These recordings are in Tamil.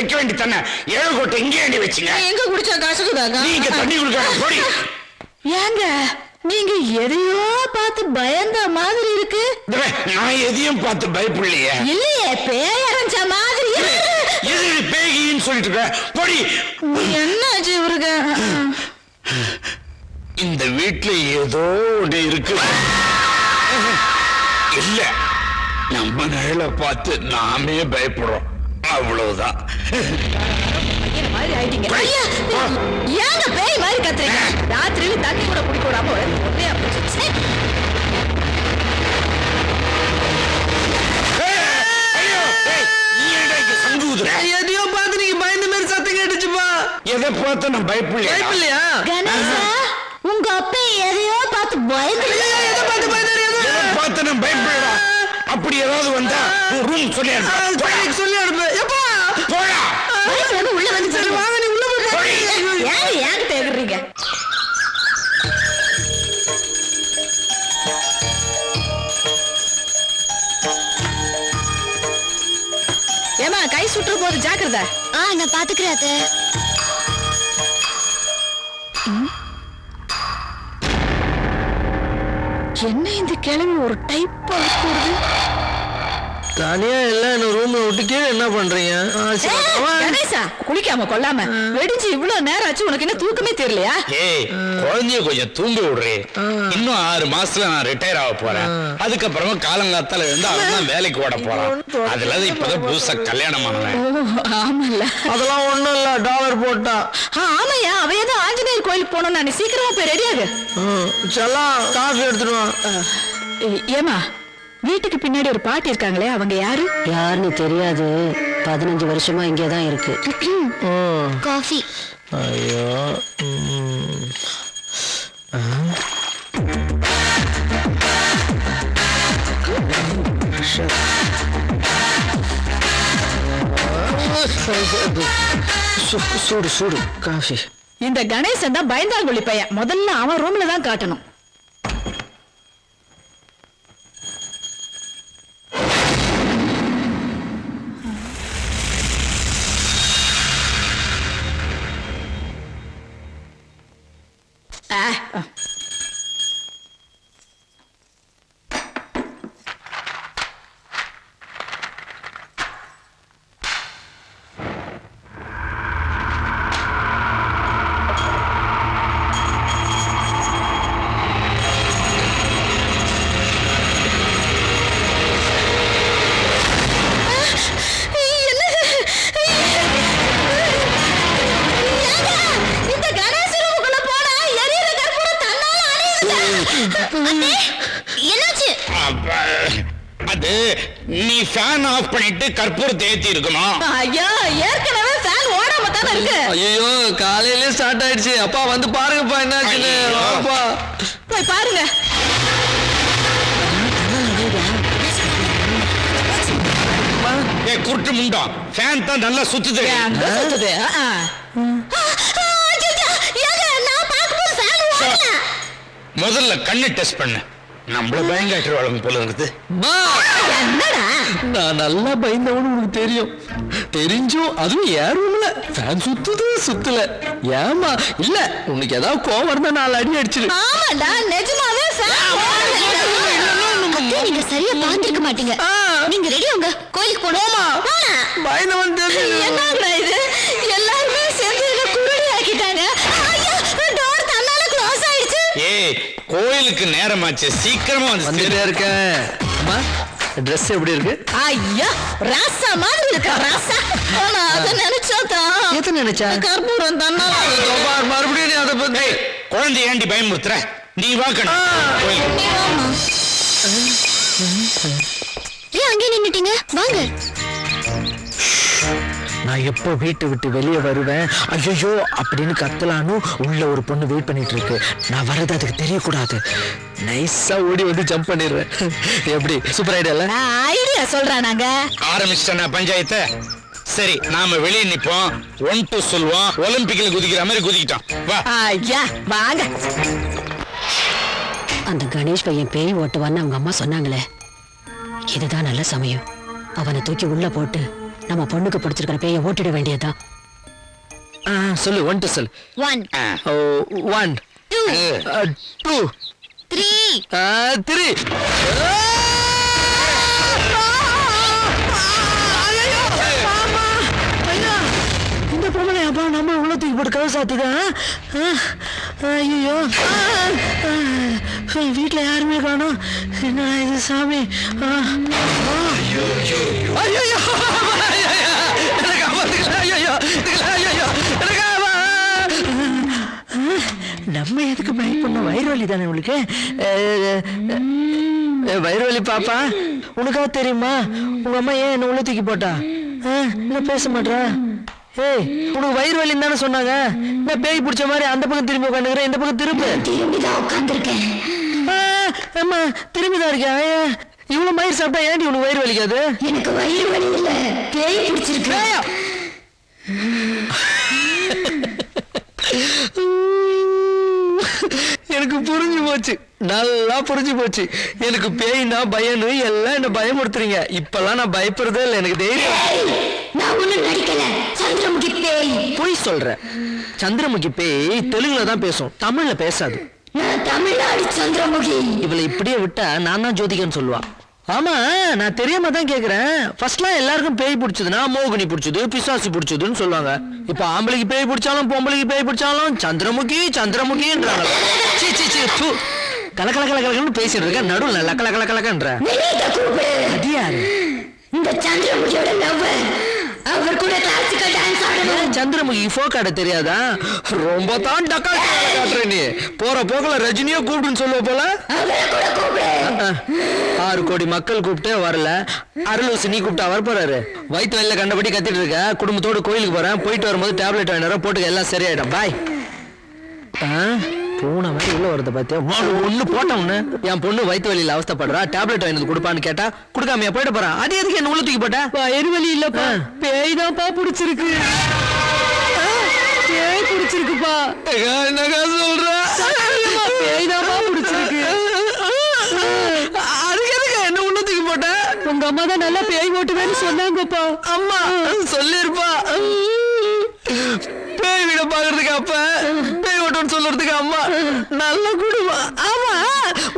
வைக்க வேண்டி தானே. 7 கோட்டை இங்கே ஏண்டி வச்சுங்க? எங்க குடிச்சா காசுக்குதாங்க? நீங்க தண்ணி குடிக்க போடி. ஏங்க நீங்க எதையோ பார்த்து பயந்த மாதிரி இருக்கு. நான் எதையும் பார்த்து பயப்படலையே. இல்லையே, பேய் அரைஞ்ச மாதிரி. எது பேகின்னு சொல்லிட்டு இருக்க? போடி. என்னாச்சு இவருக்கு? இந்த வீட்டுல ஏதோ ஒன்று இருக்கு. இல்ல, நம்ம நிழலை பார்த்து நாமே பயப்படுறோம், அவ்வளவுதான். ஏங்க பேய் மாதிரி கத்துறீங்க? ராத்திரியில தண்ணி கூட குடிக்க விடாம எதையோ பார்த்து நீங்க பயந்த மாதிரி சத்தம் கேட்டுச்சுப்பா. எதை பார்த்து நான் பயப்படலையா? கணேசா, உங்க அப்பா எதையோ பார்த்து பயந்து பார்த்து நான் பயப்படலாம். அப்படி ஏதாவது வந்தா ரூம் சொல்லி அனுப்பு. எப்பா போடா. உள்ள வந்து சரி வாங்க, நீ உள்ள போய் ஏன் தேடுறீங்க? ஏமா கை சுற்று போது ஜாக்கிரதை. நான் பாத்துக்கிறேன் அத்தை. என்ன இந்த கிழமை ஒரு டைப் போடுது? தனியா இல்ல ரூம்ல விட்டு கீழே என்ன பண்றீங்க? கணேசா, குளிக்காம கொள்ளாம வெடிஞ்சு இவ்வளவு நேரம் ஆச்சு, உனக்கு என்ன தூக்கமே தெரியலையா? ஏய், குழந்தைய கொஞ்சம் தூங்க விடுறே. இன்னும் 6 மாசத்துல நான் ரிட்டையர் ஆக போறேன். அதுக்கப்புறமா காலங்காத்தால இருந்து அவன் வேலைக்கு ஓட போறான். அதுல இப்பதான் புதுசா கல்யாணம் ஆனவன். ஆமால, அதெல்லாம் ஒண்ணும் இல்ல, டாலர் போட்டா. ஆமையா, அவ ஏதோ ஆஞ்சநேயர் கோயிலுக்கு போனோம். நான் சீக்கிரமா போய் ரெடியாகு. செல்லாம் காஃபி எடுத்துடுவான். ஏமா, வீட்டுக்கு பின்னாடி ஒரு பாட்டி இருக்காங்களே, அவங்க யாரு? யாருன்னு தெரியாது. 15 வருஷமா இங்கேதான் இருக்கு. காஃபி. ஐயோ, சூடு சூடு காஃபி. இந்த கணேசன் தான் பயந்தாங்குழி பையன். முதல்ல அவன் ரூம்ல தான் காட்டணும். என்னாச்சு? அது நீ ஃபேன் ஆஃப் பண்ணிட்டு கற்பூரத்தை ஏத்தி இருக்கணும். ஐயா, ஏற்கனவே ஃபேன் ஓடாம தான இருக்கு. ஐயோ, காலையிலே ஸ்டார்ட் ஆயிடுச்சு. அப்பா வந்து பாருங்கப்பா என்னாச்சுன்னு. வாப்பா போய் பாருங்க. ஏய் குருட்டு முண்டா, ஃபேன் தான் நல்லா சுத்துது. அங்க சுத்துது. முதல்ல கண்ணு டெஸ்ட் பண்ணு. நம்மள பயங்காட்டுவாளுங்க போல இருக்குது. நான் நல்லா பயந்தவனு உனக்கு தெரியும். தெரிஞ்சும் அதுவும் ஏன் ரூம்ல ஃபேன் சுத்துது சுத்தல. ஏமா இல்ல, உனக்கு ஏதாவது கோவம் இருந்தா 4 அடி அடிச்சிரு. ஆமாடா, நிஜமாவே நீங்க சரியா பாத்துக்க மாட்டீங்க. நீங்க ரெடி உங்க கோயிலுக்கு போனோமா? பயந்தவன் தெரியும். என்னடா இது? எல்லாரும் சேர்ந்து குருடி ஆக்கிட்டாங்க. டோர் தன்னால க்ளோஸ் ஆயிடுச்சு. ஏய், கோயிலுக்கு நேரமாச்சு, சீக்கிரமா வந்துட்டே இருக்கேன். அம்மா, ட்ரெஸ் எப்படி இருக்கு? ஐயா, ராசா மாதிரி இருக்கா. ராசா அத நினைச்சாதான். எது நினைச்சா? கற்பூரம் தன்னால. மறுபடியும் நீ அதை பத்தி குழந்தை ஏண்டி பயமுறுத்துற? நீ வாக்கணும். ஏன் அங்கே நின்னுட்டீங்க? வாங்க. நான் எப்போ வீட்டை விட்டு வெளியே வருவேன், ஐயோ அப்படின்னு கத்தலான்னு உள்ள ஒரு பொண்ணு வெயிட் பண்ணிட்டு இருக்கு. நான் வர்றது அதுக்கு தெரியக்கூடாது. நைஸா ஓடி வந்து ஜம்ப் பண்ணிடுவேன். எப்படி? Super idea. ஐடியா சொல்றானாங்க. ஆரம்பிச்சிட்டா பஞ்சாயத்தை. சரி, நாம வெளியே நிப்போம். 1 2 சொல்லுவோம். ஒலிம்பிக்ல குதிக்கிற மாதிரி குதிக்கிட்டோம். வா. ஐயா வாங்க. அந்த கணேஷ் பையன் பேய் ஓட்டுவான்னு அவங்க அம்மா சொன்னாங்களே, இதுதான் நல்ல சமயம். அவனை தூக்கி உள்ள போட்டு நம்ம பொண்ணுக்கு பிடிச்சிருக்கிற பேய ஓட்டிட வேண்டியதுதான். சொல்லு 1 to சொல்லு. 1 1 2 3 3. இந்த பொம்பளை அப்பா நம்ம உள்ள தூக்கி போட்டு கதை சாத்துதா? ஐயோ வீட்டுல யாருமே காணோம். என்ன இது சாமி? நம்ம எதுக்கு பயப்பட? வயிறு வலி தானே உங்களுக்கு? வயிறு வலி பாப்பா உனக்கா தெரியுமா? உங்க அம்மா ஏன் என்ன உள்ள தூக்கி போட்டா? என்ன பேச மாட்டா? ஏய் உனக்கு வயிறு வலின்னு தானே சொன்னாங்க. நான் பேய் பிடிச்ச மாதிரி அந்த பக்கம் திரும்பி உட்காந்துக்கிறேன், இந்த பக்கம் திரும்பிதான் உட்கார்ந்திருக்கேன். ஆமா திரும்பிதான் இருக்கேன். இவ்வளவு மயிர் சாப்பிட்டா ஏன்டி உனக்கு வயிறு வலிக்காது? எனக்கு வயிறு வலி இல்ல, பேய் பிடிச்சிருக்கு. எனக்கு புரிஞ்சு போச்சு, நல்லா புரிஞ்சு போச்சு. எனக்கு பேய்னா பயனு எல்லாம் என்ன பயமுறுத்துறீங்க. இப்பெல்லாம் நான் பயப்படுறதே இல்லை, எனக்கு தைரியம். நான் ஒண்ணும் நடிக்கல, சந்திரமுகி பேய். போய் சொல்றேன். சந்திரமுகி பேய் தெலுங்குல தான் பேசும், தமிழ்ல பேசாது. நான் தமிழ்நாடு சந்திரமுகி. இவளை இப்படியே விட்டா நான் தான் ஜோதிகன்னு சொல்லுவா. ஆமா நான் தெரியாம தான் கேக்குறேன். ஃபர்ஸ்ட்லாம் எல்லாருக்கும் பேய் பிடிச்சதுன்னா மோகினி பிடிச்சது, பிசாசு பிடிச்சதுன்னு சொல்லுவாங்க. இப்ப ஆம்பளைக்கு பேய் பிடிச்சாலும் பொம்பளைக்கு பேய் பிடிச்சாலும் சந்திரமுகி சந்திரமுகின்றாங்க. சீ சீ சீ தூ. கலக்கல கலக்கலன்னு பேசிட்டு இருக்க, நடுவில் லக்கல கல கலக்கன்ற. அது யாரு? இந்த சந்திரமுகியோட லவ்வர். அவர் கூட கிளாசிக்கல் டான்ஸ் ஆடணும். சந்திரமுகி ஃபோக் ஆட தெரியாதா? ரொம்ப தான் டக்கா காட்டுற நீ. போற போகல ரஜினியோ கூப்பிடுன்னு சொல்லுவ போல. அவரை கூட கூப்பிடு. 6 கோடி மக்கள் கூப்பிட்டே வரல, அருளூசி நீ கூப்பிட்டா வர போறாரு. வயிற்று வெளில கண்டபடி கத்திட்டு இருக்க. குடும்பத்தோடு கோயிலுக்கு போறேன், போயிட்டு வரும்போது டேப்லெட் வாங்கினா போட்டுக்க, எல்லாம் சரியாயிடும். பாய். பூனை மாதிரி உள்ள வரத பாத்தியா? ஒண்ணு போட்டவனு என் பொண்ணு வயிற்று வலியில அவஸ்தப்படுறா, டேப்லெட் வாங்கி கொடுப்பான்னு கேட்டா கொடுக்காமையா போயிட்டு போறான். அது எதுக்கு என்ன உள்ள தூக்கி போட்ட? வயிறு வலி இல்லப்பா, பேய் தான்ப்பா பிடிச்சிருக்கு. பேய் பிடிச்சிருக்குப்பா. என்னக்கா சொல்ற? பேய் தான்ப்பா பிடிச்சிருக்கு. அதுக்கு எதுக்கு என்ன உள்ள தூக்கி போட்ட? உங்க அம்மா தான் நல்லா பேய் ஓட்டுவேன்னு சொன்னாங்கப்பா. அம்மா சொல்லிருப்பா. பேய் வீட பாக்குறதுக்கு அப்ப, பேய் ஓட்டுன்னு சொல்றதுக்கு அம்மா. நல்ல குடும்பம். ஆமா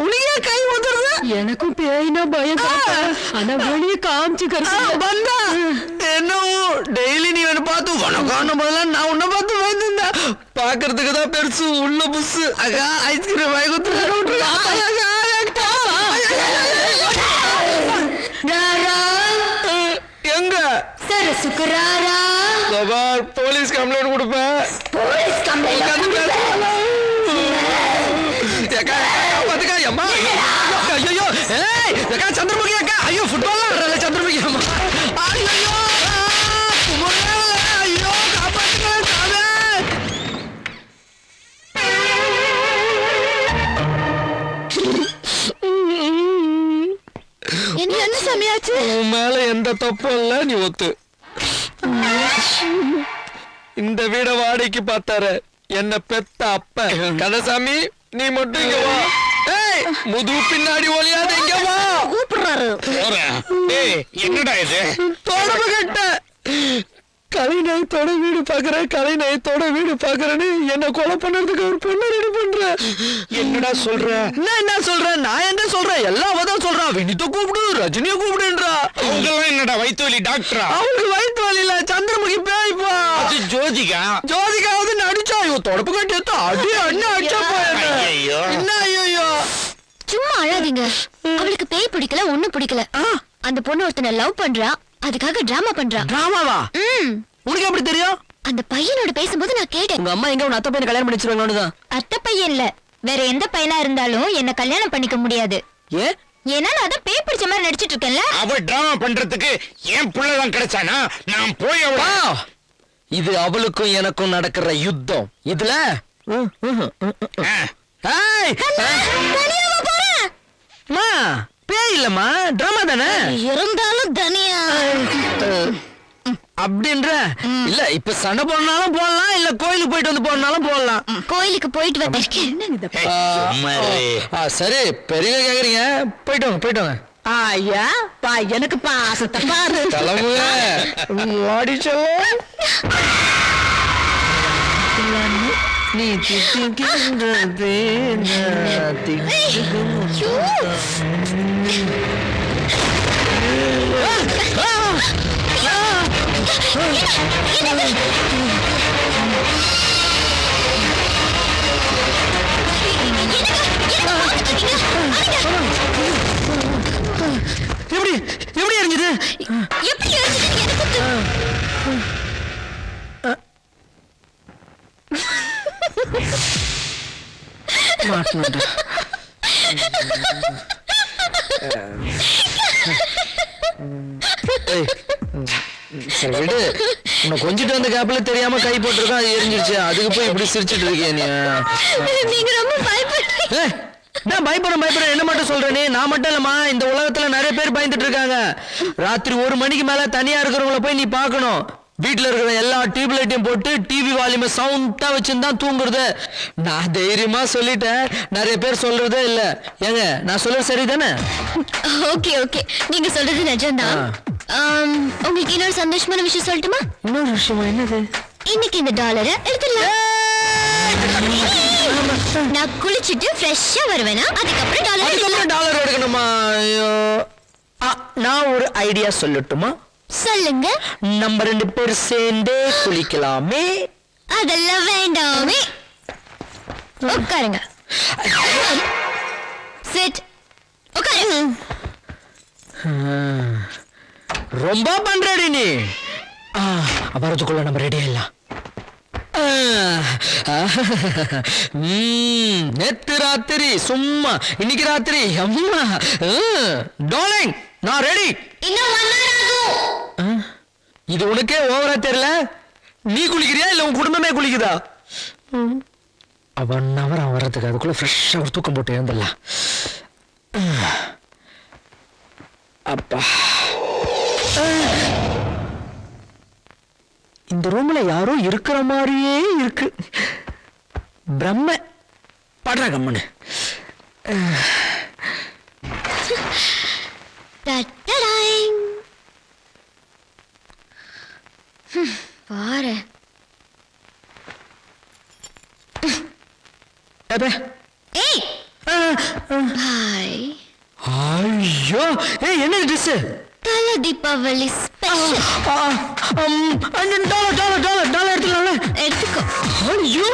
உனக்கே கை ஊத்துறது. எனக்கும் பேய்னா பயம், ஆனா வெளியே காமிச்சுக்கிறது வந்தா என்னவோ. டெய்லி நீ என்ன பார்த்து வணக்கம் போதெல்லாம் நான் உன்னை பார்த்து பயந்துருந்தா. பாக்குறதுக்கு தான் பெருசு, உள்ள புஷு. அக்கா ஐஸ்கிரீம் வாங்கி கொடுத்து எங்க சர சுக்கராரா போலீஸ் கம்ப்ளைண்ட் கொடுப்பேன். Police complaint. சந்திரமுகி அக்கா, ஐயோ ஃபுட்பால் சந்திரமுகி அம்மா. ஐயோ ஐயோ என்ன சமையாச்சு? உன் மேல எந்த தப்பும் இல்ல, நீ ஒத்து. இந்த வீட வாடகைக்கு பார்த்தாரு என்ன பெத்த அப்ப. கந்தசாமி நீ மட்டும் இங்க வா. ஏய் முது பின்னாடி ஒளியாத, இங்க வா. கூப்பிடுறாரு. என்னடா இது? தொடர்பு கட்ட கலை நயத்தோட வீடு பாக்குறேன், கலை நயத்தோட வீடு பாக்குறேன்னு என்ன கொலை பண்றதுக்கு ஒரு பொண்ணு ரெடி பண்ற. என்னடா சொல்ற? என்ன சொல்றேன்? நான் என்ன சொல்றேன்? எல்லாம் அவதான் சொல்றான். வினித கூப்பிடு, ரஜினிய கூப்பிடுன்றா. அவங்க என்னடா வயிற்று வலி டாக்டரா? அவங்களுக்கு வயிற்று வலி இல்ல, சந்திரமுகி பேய்ப்பா. அது ஜோதிகா. ஜோதிகாவது நடிச்சா, இவ தொடப்பு கட்டி எடுத்து அடி அண்ணா அடிச்சா போயிருந்தா. ஐயோ என்ன ஐயோ? சும்மா அழாதீங்க. அவளுக்கு பேய் பிடிக்கல, ஒண்ணும் பிடிக்கல. அந்த பொண்ணு ஒருத்தனை லவ் பண்றா, அதுக்காக டிராமா பண்றா. டிராமாவா? உனக்கு எப்படி தெரியும்? அந்த பையனோட பேசும்போது நான் கேட்டேன். உங்க அம்மா எங்க உன் அத்தை பையனை கல்யாணம் பண்ணிச்சிருவாங்கன்னு தான். அத்தை பையன் இல்ல, வேற எந்த பையனா இருந்தாலும் என்ன கல்யாணம் பண்ணிக்க முடியாது. ஏன்னா நான் தான் பேய் பிடிச்ச மாதிரி நடிச்சிட்டு இருக்கேன்ல. அவ டிராமா பண்றதுக்கு என் புள்ளதான் கிடைச்சானா? நான் போய் அவளா. இது அவளுக்கும் எனக்கும் நடக்கிற யுத்தம். இதுல பேய் இல்லம்மா, டிராமா தானே. இருந்தாலும் தனியா அப்படின்ற இல்ல. இப்ப சண்டை போடனாலும் போடலாம், இல்ல கோயிலுக்கு போயிட்டு வந்து போடனாலும் போடலாம். கோயிலுக்கு போயிட்டு வந்து சரி பெரிய கேக்குறீங்க, போயிட்டு வாங்க போயிட்டு வாங்க. ஐயா பா எனக்கு பாசத்தை பாரு நீ திட்டுகின்றது எப்படி எப்படி எரிஞ்சது எப்படி எரிஞ்சது எனக்கு மாட்டேன் சரி விடு உன்னை கொஞ்சிட்டு வந்த கேப்ல தெரியாம கை போட்டிருக்கான் அது எரிஞ்சிருச்சு அதுக்கு போய் இப்படி சிரிச்சிட்டு இருக்கே நீங்க ரொம்ப பயப்படுறீங்க நான் பயப்படுறேன் என்ன மட்டும் சொல்றேனே நான் மட்டும் இல்லம்மா இந்த உலகத்துல நிறைய பேர் பயந்துட்டு இருக்காங்க ராத்திரி 1 மணிக்கு மேல தனியா இருக்கிறவங்கள போய் நீ பார்க்கணும் வீட்டுல இருக்கிற எல்லா டியூப் லைட்டையும் போட்டு டிவி வால்யூமை சவுண்டா வச்சுதான் தூங்குறது நான் தைரியமா சொல்லிட்டேன் நிறைய பேர் சொல்றதே இல்ல ஏங்க நான் சொல்றது சரிதானே ஓகே ஓகே நீங்க சொல்றது நிஜம்தான் உங்களுக்கு இன்னொரு சந்தோஷமான விஷயம் சொல்லட்டுமா இன்னொரு விஷயமா என்னது இன்னைக்கு இந்த டாலரை எடுத்துடலாம் நான் குளிச்சுட்டு ஃப்ரெஷ்ஷா வருவேனா அதுக்கப்புறம் டாலர் எடுக்கணுமா ஐயோ நான் ஒரு ஐடியா சொல்லட்டுமா சொல்லுங்க நம்ம 2 பேர் சேர்ந்தே குளிக்கலாமே அதெல்லாம் வேண்டாமே உட்காருங்க சிட் உட்காருங்க ரொம்ப பண்றடி நீ வரதுக்குள்ள நம்ம ரெடியா இல்ல நேத்து ராத்திரி சும்மா இன்னைக்கு ராத்திரி அம்மா டார்லிங் நான் ரெடி இன்னும் 1 hour ஆகும் இது உனக்கே ஓவரா தெரியல நீ குளிக்கிறியா இல்ல உன் குடும்பமே குளிக்குதா 1 hour வர்றதுக்கு அதுக்குள்ள ஃப்ரெஷ்ஷா ஒரு தூக்கம் போட்டு எழுந்துடலாம் அப்பா இந்த ரூம்ல யாரோ இருக்கிற மாதிரியே இருக்கு பிரம்ம படுற கம்மனு பாரு ஏய் பாய் ஐயோ ஏய் என்ன ட்ரெஸ் தல தீபாவளி ஸ்பெஷல் டாலர் எடுத்துக்கோ ஐயோ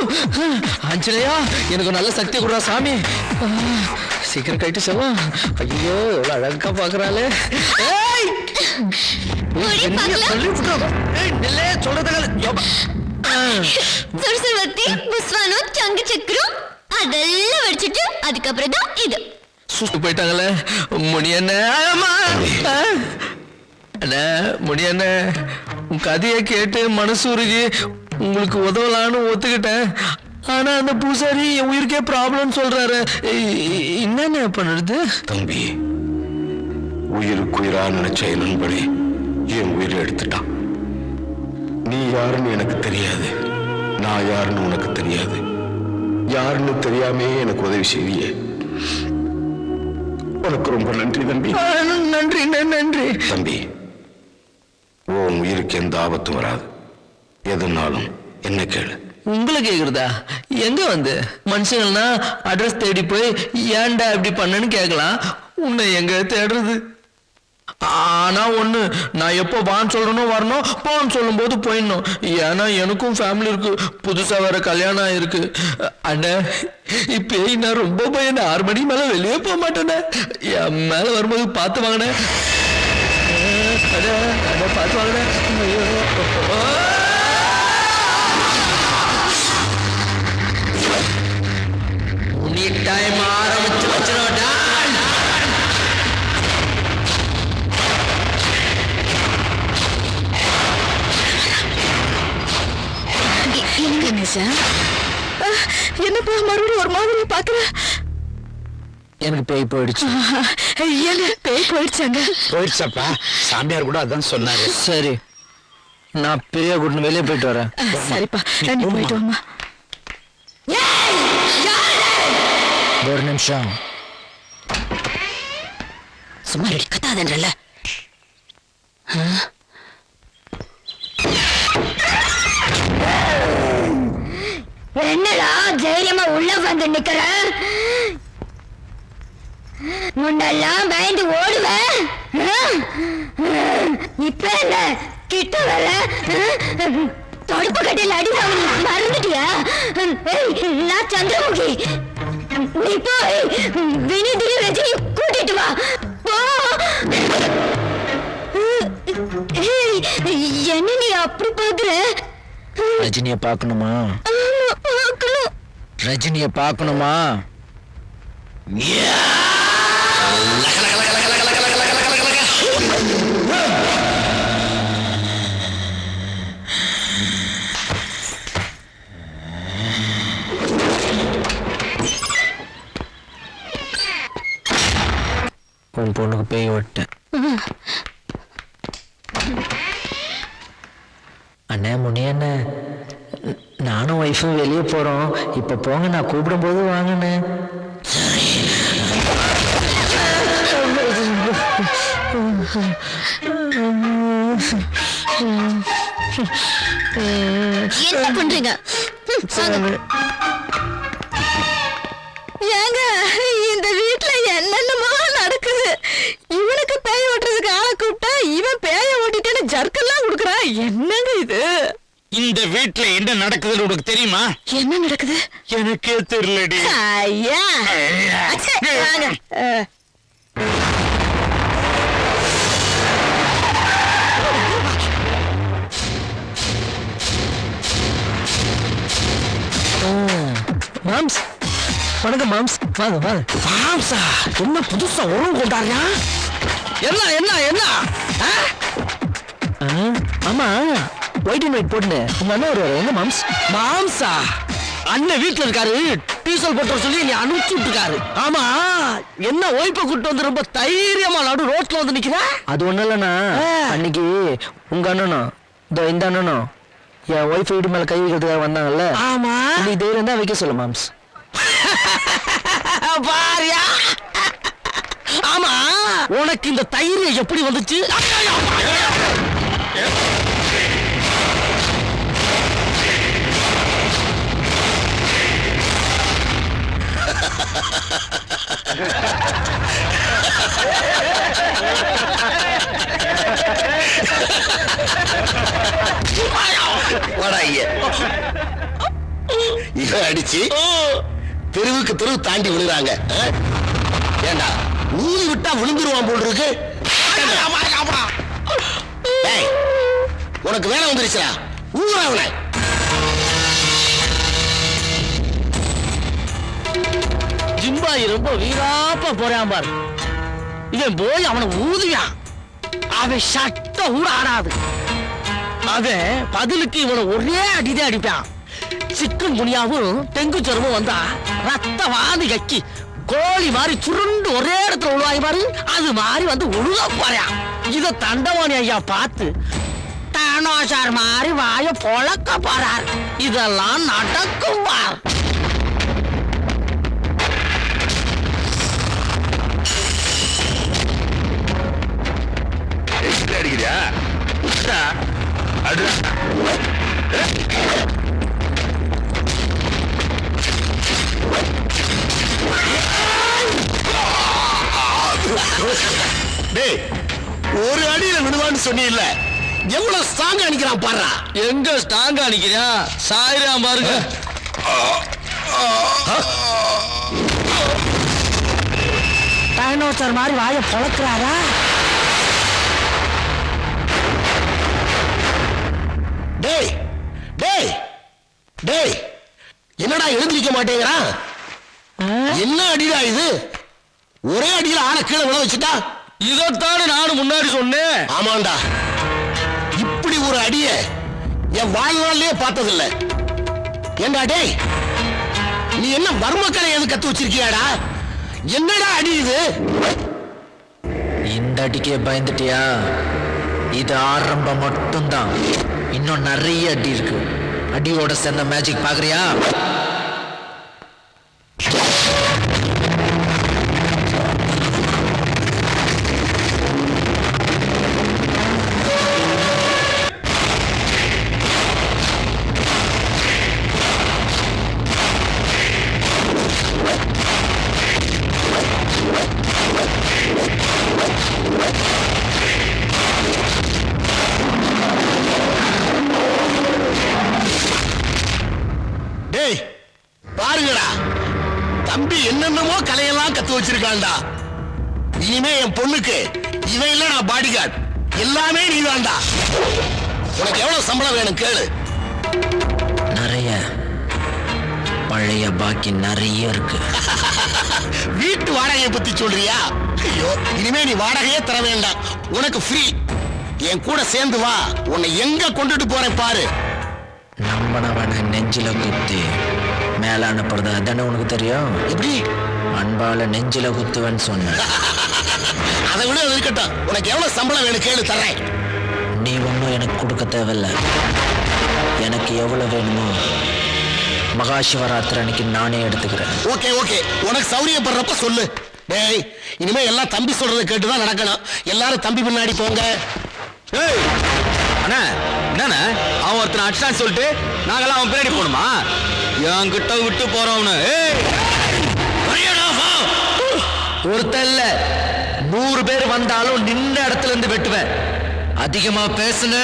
ஆஞ்சநேயா எனக்கு நல்ல சக்தி கொடுறா சாமி சீக்கிரம் கைட்டு செல்லும் ஐயோ எவ்வளவு அழகா பாக்குறாளே சுரசுவத்தி புஸ்வானம் சங்கு சக்கரம் அதெல்லாம் வடிச்சிட்டு அதுக்கப்புறம் தான் இது சுஸ்து போயிட்டாங்களே முனியண்ண முனியண்ண உன் கதையை கேட்டு மனசு உருகி உங்களுக்கு உதவலான்னு ஒத்துக்கிட்டேன் ஆனா அந்த பூசாரி என் உயிருக்கே ப்ராப்ளம் சொல்றாரு என்னென்ன பண்ணுறது தம்பி உயிருக்குயிரா நினைச்ச என் நண்பனே என் உயிரை எடுத்துட்டான் நீ யாருன்னு எனக்கு தெரியாது நான் யாருன்னு உனக்கு தெரியாது யாருன்னு தெரியாமே எனக்கு உதவி செய்வியே உனக்கு ரொம்ப நன்றி தம்பி நன்றி நன்றி தம்பி உன் உயிருக்கு எந்த ஆபத்தும் வராது எதுனாலும் என்ன கேளு உங்களை கேக்குறதா எங்க வந்து மனுஷங்கள்னா அட்ரஸ் தேடி போய் ஏன்டா இப்படி பண்ணன்னு கேட்கலாம் உன்னை எங்க தேடுறது ஆனா ஒண்ணு நான் எப்போ வான்னு சொல்றனோ வரணும் போன்னு சொல்லும் போது போயிடணும் ஏன்னா எனக்கும் ஃபேமிலி இருக்கு புதுசா வேற கல்யாணம் ஆயிருக்கு அண்ணா இப்ப நான் ரொம்ப பையன் 6 மணிக்கு மேல வெளியே போக மாட்டேனே என் மேல வரும்போது பார்த்து வாங்கினேன் பார்த்து வாங்கினேன் நீ டைம் ஆரம்பிச்சு வச்சிரோடா என்னப்பா மறுபடியும் ஒரு மாதிரி பாக்குற எனக்கு பேய் போயிடுச்சு என்ன பேய் போயிடுச்சாங்க போயிடுச்சப்பா சாமியார் கூட அதான் சொன்னாரு சரி நான் பெரிய கூட்டு வெளியே போயிட்டு வரேன் சரிப்பா நீ போயிட்டு வாமா ஒரு நிமிஷம் சும்மா ரெடி கத்தாதன்றல. என்னடா தைரியமா உள்ள வந்து நிக்கிற? முன்னெல்லாம் பயந்து ஓடுவேன், இப்ப என்ன கிட்ட வர தொடுப்பு கட்டில அடி வாங்கி மறந்துட்டியா? நான் சந்திரமுகி. நீ போய் வினிதி ரஜினி கூட்டிட்டு வா. என்ன நீ அப்படி பாக்குற? ரஜினிய பாக்கணுமா? ரஜினிய பாக்கணுமா? உன் பொண்ணுக்கு பேய் விட்டேன். அண்ணே முனியண்ண, நானும் ஒய்ஃபும் வெளியே போறோம். இப்ப போங்க, நான் கூப்பிடும் போது வாங்கண்ணே. என்ன பண்றீங்க? ஏங்க, இந்த வீட்டுல என்னென்னமோ நடக்குது. இவனுக்கு பேய ஓட்டுறதுக்கு ஆளை கூப்பிட்டா இவன் பேய ஓட்டிட்டு ஜர்க்கெல்லாம் கொடுக்குறான். என்னங்க இது? இந்த வீட்டுல என்ன நடக்குதுன்னு உனக்கு தெரியுமா? என்ன நடக்குது? எனக்கே தெரியலடி. ஐயா, அச்சே, வாங்க. மாம்ஸ், வணக்கம் மாம்ஸ். வாங்க வாங்க. மாம்ஸா, என்ன புதுசா உறவு கொண்டாடுறியா? என்ன என்ன என்ன? ஆமா, ஒயிட் அண்ட் ஒயிட் போட்டுன்னு உங்க அண்ணன் வருவாரு. எங்க மாம்ஸ்? மாம்ஸா, அண்ணன் வீட்டுல இருக்காரு. டீசல் போட்டு சொல்லி நீ அனுப்பிச்சு விட்டுருக்காரு. ஆமா, என்ன ஒய்ஃபை கூட்டு வந்து ரொம்ப தைரியமா நடு ரோட்ல வந்து நிக்கிற? அது ஒண்ணு இல்லண்ணா, அன்னைக்கு உங்க அண்ணனும் இந்த அண்ணனும் என் ஒய்ஃப் வீடு மேல கை வைக்கிறதுக்காக வந்தாங்கல்ல. ஆமா, நீ தைரியம் தான் வைக்க சொல்ல மாம்ஸ். பாரியா? ஆமா, உனக்கு இந்த தைரியம் எப்படி வந்துச்சு? அடிச்சு தெருவுக்கு தெருவு தாண்டி விழுறாங்க. ஏண்டா ஊதி விட்டா விழுந்துருவான் போல் இருக்கு. உனக்கு வேலை வந்துருச்சா? ஊராவன ஜிம்பாயி ரொம்ப வீராப்பா போறான் பாரு. இவன் போய் அவனை ஊதுவான். அவன் சட்ட ஊட ஆடாது. அவன் பதிலுக்கு இவனை ஒரே அடிதான் அடிப்பான். சிக்கன் குனியாவும் டெங்கு ஜுரமும் வந்தா ரத்த வாந்தி கக்கி கோழி மாதிரி சுருண்டு ஒரே இடத்துல உழுவாங்க பாரு. அது மாதிரி வந்து உழுக போறான். இத தண்டவாணி ஐயா பார்த்து தானோசார் மாதிரி வாய பொழக்க போறார். இதெல்லாம் நடக்கும் பார். அடிக்கிறியா? ஒரு அடியில விடுவான்னு சொன்னீல்ல, எவ்வளவு ஸ்ட்ராங்கா அடிக்கிறான் பாரு. எங்க ஸ்ட்ராங்கா அடிக்கிறான்? சாயிராம் பாருங்க. டைனோசர் மாதிரி வாய பொழக்கிறாரா? டேய் டேய் டேய், என்னடா எழுந்திருக்க மாட்டேங்கிறான்? என்ன அடிடா இது? ஒரே அடியில ஆளை கீழே விழ வச்சுட்டா. இதைத்தானே நானும் முன்னாடி சொன்னேன். ஆமாண்டா, இப்படி ஒரு அடிய என் வாழ்நாளிலே பார்த்ததில்லை. ஏண்டா டேய், நீ என்ன மர்மக்கலை எது கத்து வச்சிருக்கியாடா? என்னடா அடி இது? இந்த அடிக்கே பயந்துட்டியா? இது ஆரம்பம் மட்டும்தான். இன்னும் நிறைய அடி இருக்கு. அடியோட சேர்ந்த மேஜிக் பாக்குறியா? டேய் பாருங்கடா, தம்பி என்னென்னமோ கலையெல்லாம் கத்து வச்சிருக்கான்டா. இனிமே என் பொண்ணுக்கு இவன் இல்ல நான் பாடிகார்டு, எல்லாமே நீதான்டா. உனக்கு எவ்வளவு சம்பளம் வேணும் கேளு. நிறைய பழைய பாக்கி நிறைய இருக்கு. வீட்டு வாடகையை பத்தி சொல்றியா? ஐயோ, இனிமே நீ வாடகையே தர வேண்டாம், உனக்கு ஃப்ரீ. என் கூட சேர்ந்து வா, உன்னை எங்க கொண்டுட்டு போறேன் பாரு. நம்பனவனை நெஞ்சில குத்தி மேல அனுப்புறது அதானே உனக்கு தெரியும். எப்படி? அன்பால நெஞ்சில குத்துவேன்னு சொன்ன. அதை விட இருக்கட்டும், உனக்கு எவ்வளவு சம்பளம் வேணும் கேளு, தர்றேன். நீ ஒன்றும் எனக்கு கொடுக்க தேவையில்ல. எனக்கு எவ்வளவு வேணுமோ மகாசிவராத்திரி அன்னைக்கு நானே எடுத்துக்கிறேன். ஓகே ஓகே, உனக்கு சௌரியப்படுறப்ப சொல்லு. டேய், இனிமே எல்லாம் தம்பி சொல்றதை கேட்டுதான் நடக்கணும். எல்லாரும் தம்பி முன்னாடி போங்க. அண்ணா என்னண்ணா அவன் ஒருத்தனை அடிச்சான்னு சொல்லிட்டு நாங்கெல்லாம் அவன் பின்னாடி போகணுமா? என்கிட்ட விட்டு போறவனு ஒருத்தன் இல்ல 100 பேர் வந்தாலும் நின்ன இடத்துல இருந்து வெட்டுவேன். அதிகமா பேசுன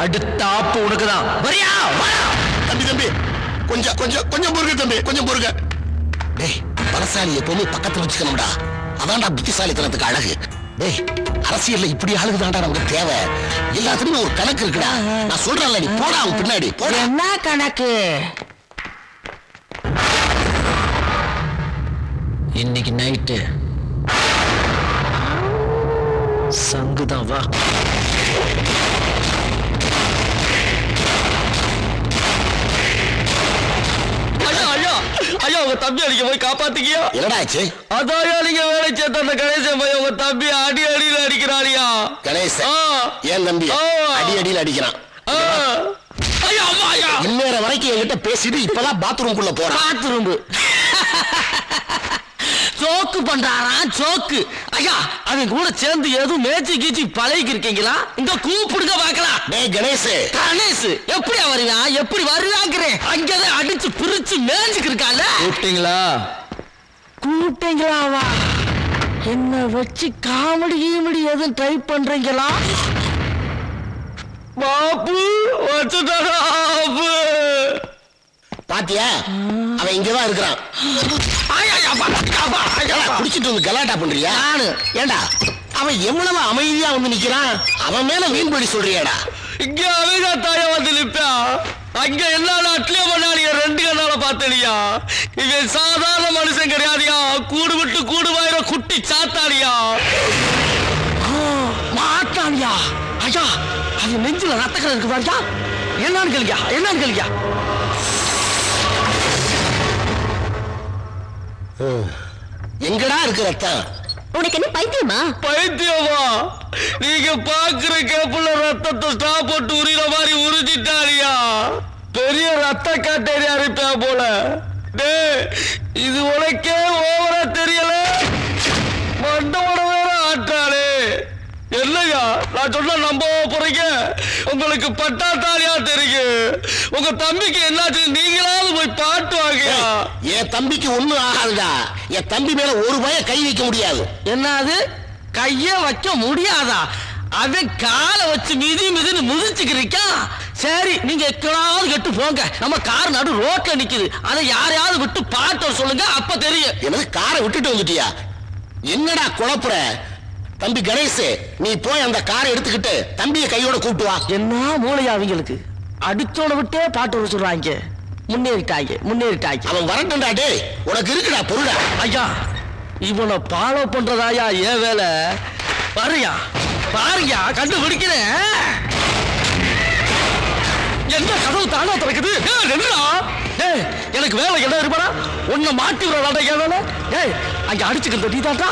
அடுத்த ஆப்பு உனக்குதான். வரியா? தம்பி தம்பி, கொஞ்சம் கொஞ்சம் கொஞ்சம் பொறுங்க தம்பி, கொஞ்சம் பொறுங்க. டேய், பலசாலி எப்பவுமே பக்கத்துல வச்சுக்கணும்டா, அதான்டா புத்திசாலித்தனத்துக்கு அழகு. டேய், அரசியல்ல இப்படி ஆளுக்கு தான்டா நமக்கு தேவை. எல்லாத்துலயும் ஒரு கணக்கு இருக்குடா. நான் சொல்றேன்ல, நீ போடா அவன் பின்னாடி போடா. என்ன கணக்கு? இன்னைக்கு நைட்டு சங்குதான். வா. ஐயா உங்க தம்பி அடிக்க போய் காப்பாத்திக்கியா? என்னடா ஆச்சு? அதாயா நீங்க வேலை சேர்த்த அந்த கணேசன் பையன் உங்க தம்பி அடியில அடிக்கிறாரியா? கணேசன் ஏன் தம்பி அடியில அடிக்கிறான். இன்னேற வரைக்கும் என்கிட்ட பேசிட்டு இப்பதான் பாத்ரூம்குள்ள போறான். பாத்ரூம் சோக்கு பண்றாரா? சோக்கு. ஐயா அவன் கூட சேர்ந்து எதுவும் மேய்ச்சி கீச்சி பழகி இருக்கீங்களா? இங்க கூப்பிடுங்க பாக்கலாம். டேய் கணேஷ், கணேஷ் எப்படி வருவான்? எப்படி வருவாங்கிறேன். அங்கதான் அடிச்சு பிரிச்சு மேய்ஞ்சுக்கு இருக்கால. கூப்பிட்டீங்களா? கூப்பிட்டீங்களாவா? என்ன வச்சு காமெடி கீமெடி எதுவும் ட்ரை பண்றீங்களா? பாப்பு வச்சுட்டாப்பு. பாத்தியா, அவன் இங்கதான் இருக்கிறான். குடிச்சிட்டு வந்து கலாட்டா பண்றியா? ஏண்டா அவன் எவ்வளவு அமைதியா வந்து நிக்கிறான், அவன் மேல மீன்படி சொல்றியாடா? இங்க அழகா தாயா வந்து நிப்பா. அங்க எல்லா நாட்டிலே பண்ணாலியா, 2 கண்ணால பார்த்தலியா. இவன் சாதாரண மனுஷன் கிடையாதியா, கூடு விட்டு கூடு வாயிர குட்டி சாத்தாலியா. மாட்டானியா? ஐயா அது நெஞ்சில ரத்தக்கரை இருக்கு பாருயா. என்னன்னு கேளுயா, என்னன்னு கேளுயா. எங்கடா இருக்கு ரத்தம்? உனக்கு என்ன பைத்தியமா? பைத்தியமா? நீங்க பாக்குற கேப்புல ரத்தத்தை ஸ்டாப் போட்டு உரிகிற மாதிரி உறிஞ்சிட்டாலியா. பெரிய ரத்த காட்டேரியா இருப்பா போல. டேய், இது உனக்கே ஓவரா தெரியல. மண்டவோட வேற ஆட்டாளே. என்னையா நான் சொன்னா நம்ப போறீங்க? உங்களுக்கு பட்டா தாலியா தெரியும். உங்க தம்பிக்கு என்னாச்சு நீங்களாவது போய் பாட்டு வாங்கயா. என் தம்பிக்கு ஒண்ணும் ஆகாதுடா. என் தம்பி மேல ஒரு பய கை வைக்க முடியாது. என்னது கைய வைக்க முடியாதா? அவன் காலை வச்சு மிதின்னு முதிச்சுக்கிறீக்கா. சரி நீங்க எக்கடாவது கெட்டு போங்க. நம்ம கார் நடு ரோட்ல நிக்குது, அதை யாரையாவது விட்டு பாட்ட சொல்லுங்க, அப்ப தெரியும். எனது காரை விட்டுட்டு வந்துட்டியா? என்னடா குழப்புற? தம்பி கணேஷ், நீ போய் அந்த காரை எடுத்துக்கிட்டு தம்பியை கையோட கூப்பிட்டு வா. என்ன மூளையா அவங்களுக்கு? அடிச்சோட விட்டே பாட்டு வர சொல்றாங்க. முன்னேறிட்டாங்க. அவன் வரட்டும்டா. டேய், உனக்கு இருக்குடா பொருடா. ஐயா இவனை ஃபாலோ பண்றதாயா ஏன் வேலை? பாருயா பாருயா, கண்டுபிடிக்கிறேன். என்ன கதவு தானா திறக்குது? எனக்கு வேலை என்ன இருப்பாரா? உன்னை மாட்டி விட ஏன் வேலை? டேய் அங்க அடிச்சுக்கிறது நீ தான்டா.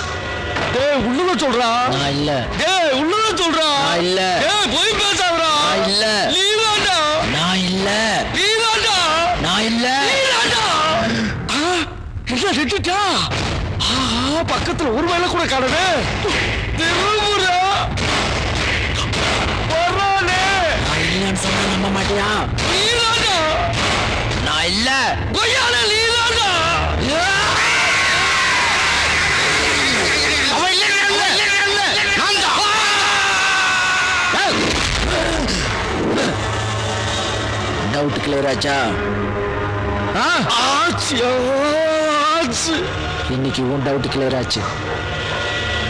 டேய் உள்ளத சொல்றா. நான் இல்ல. டேய் உள்ளத சொல்றா. நான் இல்ல. டேய் போய் பேசாதடா. நான் இல்ல. நீ தான்டா. நான் இல்ல. நீ தான்டா. நான் இல்ல. நீ தான்டா. என்ன ரெட்டிட்டா? ஆஹா, பக்கத்துல ஒரு வேளை கூட காணவே. திருமுறை வரானே. நான் இல்லன்னு சொன்னா நம்ப மாட்டியா? நீ தான்டா. நான் இல்ல. கொய்யால நீ தான்டா. டவுட் கிளியர் ஆச்சா? இன்னைக்கு உன் டவுட் கிளியர் ஆச்சு.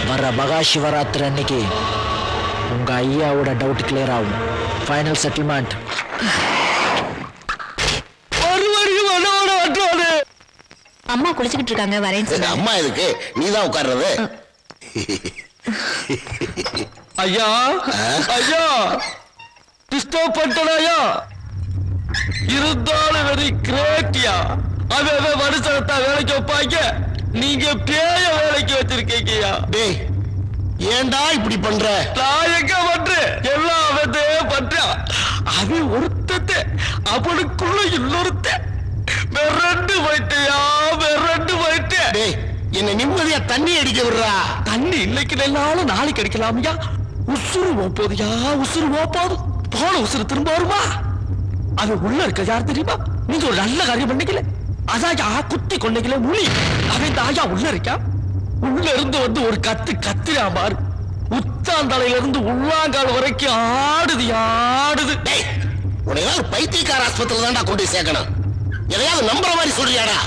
வர மகா சிவராத்திரி அன்னைக்கு உங்க ஐயாவோட டவுட் கிளியர் ஆகும். Final settlement. அம்மா குளிச்சுக்கிட்டு இருக்காங்க, வரேன்னு சொன்னாங்க. அம்மா எதுக்கு, நீதான் உட்கார்றது. ஐயா ஐயா டிஸ்டர்ப் பண்ணிட்டா? இருந்தாலும் வெரி கிரேட்டியா. அவன் மனுஷனத்தான் வேலைக்கு வைப்பாங்க, நீங்க பேய வேலைக்கு வச்சிருக்கீங்கயா. டேய் ஏண்டா இப்படி பண்ற? நான் எங்க பண்றேன், எல்லாம் அவதே பண்றான். அவன் ஒருத்தத்தை அவனுக்குள்ள இன்னொருத்த மிரண்டு போயிட்டியா, மிரண்டு போயிட்டேன். டேய் என்ன நிம்மதியா தண்ணி அடிக்க விடுறா. தண்ணி இன்னைக்கு நெல்லாலும் நாளைக்கு அடிக்கலாமையா. உசுறு போதியா, உசுறு போது போன உசுறு திரும்ப வருமா? அது உள்ள இருக்க யார் தெரியுமா? நீங்க ஒரு நல்ல காரியம் பண்ணிக்கல, அதாயா குத்தி கொண்டைக்கல முனி. அவன் தாயா உள்ள இருக்கா. உள்ள இருந்து வந்து ஒரு கத்து கத்துறா பாரு. உச்சாந்தலையில இருந்து உள்ளாங்கால் வரைக்கும் ஆடுது ஆடுது. டேய் உனையாவது பைத்தியக்கார ஆஸ்பத்திரியில தான்டா கொண்டு சேர்க்கணும். எதையாவது நம்புற மாதிரி சொல்றியாடா?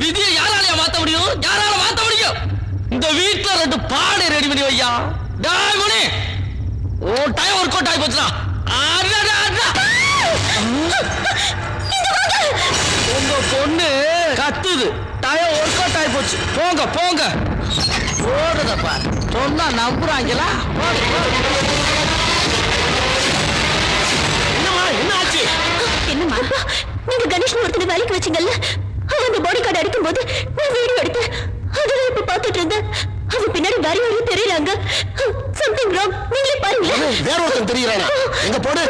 விதியை யாராலையா மாத்த முடியும்? யாரால மாத்த முடியும்? இந்த வீட்டுல 2 பாடை ரெடி பண்ணி வையா. டேய் முனி, ஓ டைம் ஒர்க் அவுட் ஆகி போச்சுடா. உங்க பொண்ணு கத்துது, டயம் ஒர்க் அவுட் ஆகி போச்சு. போங்க போங்க. ஓடுதப்பா சொன்னா நம்புறாங்களா? என்னம்மா என்ன ஆச்சு? என்னம்மா, நீங்க கணேஷ் ஒருத்தனை வேலைக்கு வச்சீங்கல்ல, அந்த பாடி கார்டு அடிக்கும் போது நான் வீடியோ எடுத்தேன். அதெல்லாம் இப்ப பாத்துட்டு இருந்தேன். அது பின்னாடி வேற யாரும் தெரியறாங்க. சம்திங் ராங், நீங்களே பாருங்க. வேற ஒருத்தன் தெரியறானா? எங்க போடு.